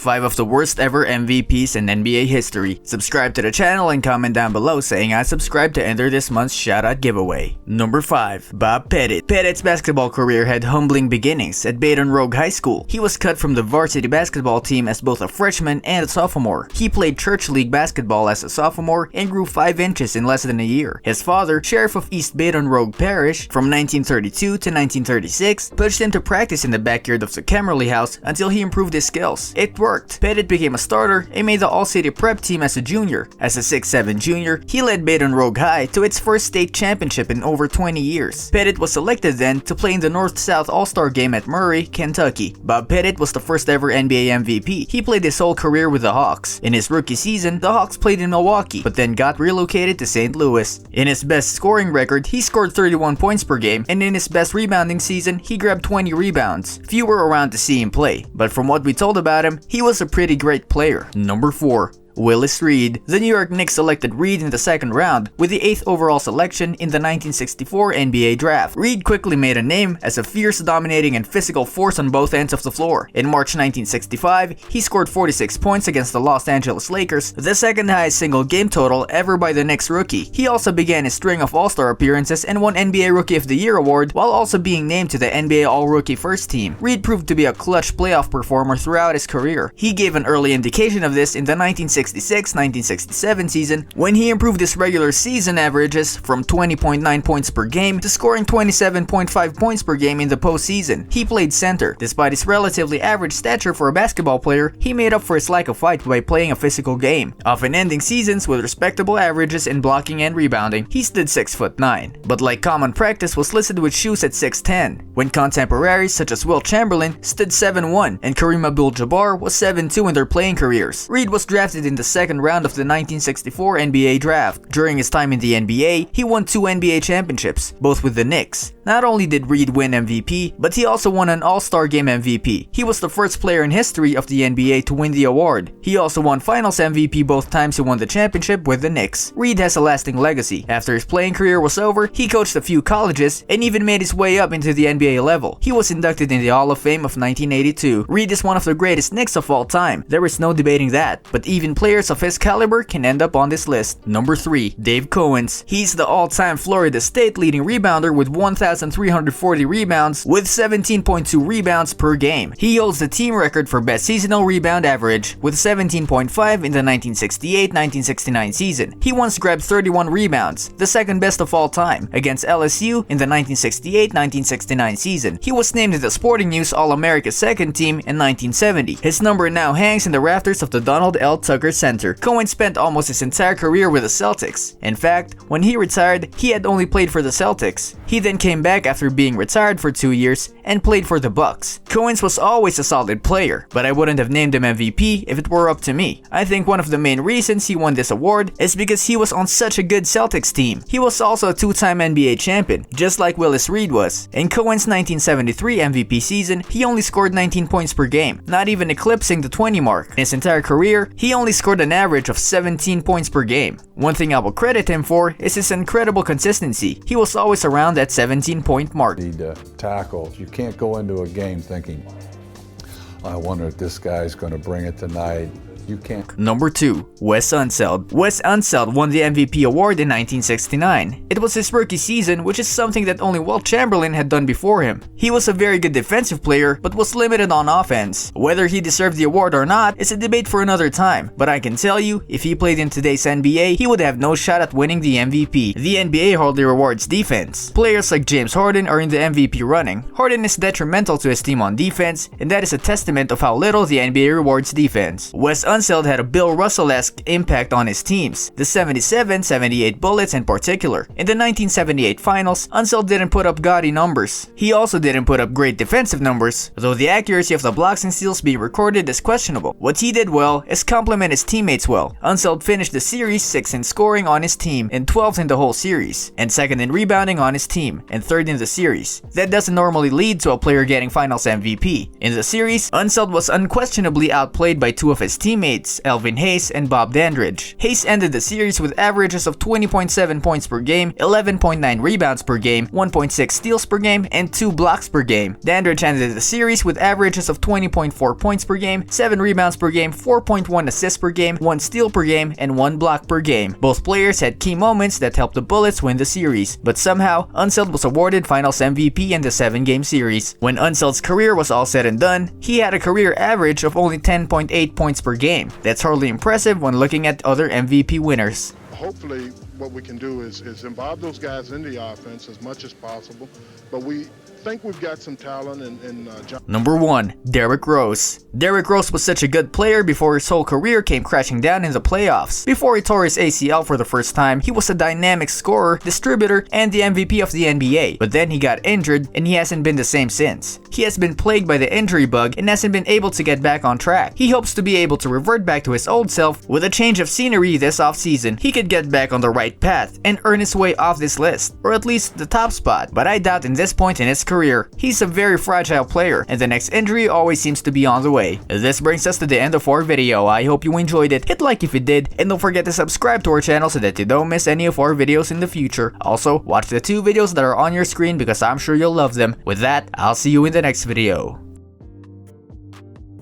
5 of the worst ever MVPs in NBA history. Subscribe to the channel and comment down below saying I subscribe to enter this month's shoutout giveaway. Number 5. Bob Pettit. Pettit's basketball career had humbling beginnings at Baton Rouge High School. He was cut from the varsity basketball team as both a freshman and a sophomore. He played church league basketball as a sophomore and grew 5 inches in less than a year. His father, Sheriff of East Baton Rouge Parish, from 1932 to 1936, pushed him to practice in the backyard of the Kemmerly house until he improved his skills. It worked. Pettit became a starter and made the All-City Prep team as a junior. As a 6'7" junior, he led Baton Rouge High to its first state championship in over 20 years. Pettit was selected then to play in the North-South All-Star game at Murray, Kentucky. Bob Pettit was the first ever NBA MVP. He played his whole career with the Hawks. In his rookie season, the Hawks played in Milwaukee, but then got relocated to St. Louis. In his best scoring record, he scored 31 points per game, and in his best rebounding season, he grabbed 20 rebounds. Few were around to see him play, but from what we told about him, he was a pretty great player. Number 4. Willis Reed. The New York Knicks selected Reed in the second round with the 8th overall selection in the 1964 NBA draft. Reed quickly made a name as a fierce, dominating, and physical force on both ends of the floor. In March 1965, he scored 46 points against the Los Angeles Lakers, the second highest single game total ever by the Knicks rookie. He also began his string of All-Star appearances and won NBA Rookie of the Year award while also being named to the NBA All-Rookie First Team. Reed proved to be a clutch playoff performer throughout his career. He gave an early indication of this in the 1966-1967 season when he improved his regular season averages from 20.9 points per game to scoring 27.5 points per game in the postseason. He played center. Despite his relatively average stature for a basketball player, he made up for his lack of height by playing a physical game, often ending seasons with respectable averages in blocking and rebounding. He stood 6'9", but like common practice was listed with shoes at 6'10", when contemporaries such as Wilt Chamberlain stood 7'1", and Kareem Abdul-Jabbar was 7'2" in their playing careers. Reed was drafted in the second round of the 1964 NBA draft. During his time in the NBA, he won 2 NBA championships, both with the Knicks. Not only did Reed win MVP, but he also won an All-Star Game MVP. He was the first player in history of the NBA to win the award. He also won Finals MVP both times he won the championship with the Knicks. Reed has a lasting legacy. After his playing career was over, he coached a few colleges and even made his way up into the NBA level. He was inducted in the Hall of Fame of 1982. Reed is one of the greatest Knicks of all time. There is no debating that, but even players of his caliber can end up on this list. Number 3. Dave Cowens. He's the all-time Florida State leading rebounder with 1,340 rebounds with 17.2 rebounds per game. He holds the team record for best seasonal rebound average with 17.5 in the 1968-1969 season. He once grabbed 31 rebounds, the second best of all time, against LSU in the 1968-1969 season. He was named to the Sporting News All-America second team in 1970. His number now hangs in the rafters of the Donald L. Tucker Center. Cowens spent almost his entire career with the Celtics. In fact, when he retired, he had only played for the Celtics. He then came back after being retired for 2 years and played for the Bucks. Cowens was always a solid player, but I wouldn't have named him MVP if it were up to me. I think one of the main reasons he won this award is because he was on such a good Celtics team. He was also a 2-time NBA champion, just like Willis Reed was. In Cowens' 1973 MVP season, he only scored 19 points per game, not even eclipsing the 20 mark. In his entire career, he only scored an average of 17 points per game. One thing I will credit him for is his incredible consistency. He was always around that 17-point mark. Need to tackle. You can't go into a game thinking, I wonder if this guy's going to bring it tonight. You can't. Number 2. Wes Unseld. Wes Unseld won the MVP award in 1969. It was his rookie season, which is something that only Wilt Chamberlain had done before him. He was a very good defensive player, but was limited on offense. Whether he deserved the award or not is a debate for another time, but I can tell you, if he played in today's NBA, he would have no shot at winning the MVP. The NBA hardly rewards defense. Players like James Harden are in the MVP running. Harden is detrimental to his team on defense, and that is a testament of how little the NBA rewards defense. Wes Unseld had a Bill Russell-esque impact on his teams, the 77-78 Bullets in particular. In the 1978 finals, Unseld didn't put up gaudy numbers. He also didn't put up great defensive numbers, though the accuracy of the blocks and steals being recorded is questionable. What he did well is complement his teammates well. Unseld finished the series 6th in scoring on his team and 12th in the whole series, and 2nd in rebounding on his team and 3rd in the series. That doesn't normally lead to a player getting finals MVP. In the series, Unseld was unquestionably outplayed by two of his teammates, Elvin Hayes and Bob Dandridge. Hayes ended the series with averages of 20.7 points per game, 11.9 rebounds per game, 1.6 steals per game, and 2 blocks per game. Dandridge ended the series with averages of 20.4 points per game, 7 rebounds per game, 4.1 assists per game, 1 steal per game, and 1 block per game. Both players had key moments that helped the Bullets win the series, but somehow, Unseld was awarded Finals MVP in the 7-game series. When Unseld's career was all said and done, he had a career average of only 10.8 points per game. That's hardly impressive when looking at other MVP winners. Hopefully what we can do is involve those guys in the offense as much as possible, but we think we've got some talent in John. Number 1. Derrick Rose. Derrick Rose was such a good player before his whole career came crashing down in the playoffs. Before he tore his ACL for the first time, he was a dynamic scorer, distributor, and the MVP of the NBA. But then he got injured, and he hasn't been the same since. He has been plagued by the injury bug and hasn't been able to get back on track. He hopes to be able to revert back to his old self with a change of scenery this offseason. He could get back on the right path and earn his way off this list, or at least the top spot, but I doubt in this point in his career. He's a very fragile player, and the next injury always seems to be on the way. This brings us to the end of our video. I hope you enjoyed it. Hit like if you did, and don't forget to subscribe to our channel so that you don't miss any of our videos in the future. Also, watch the 2 videos that are on your screen because I'm sure you'll love them. With that, I'll see you in the next video.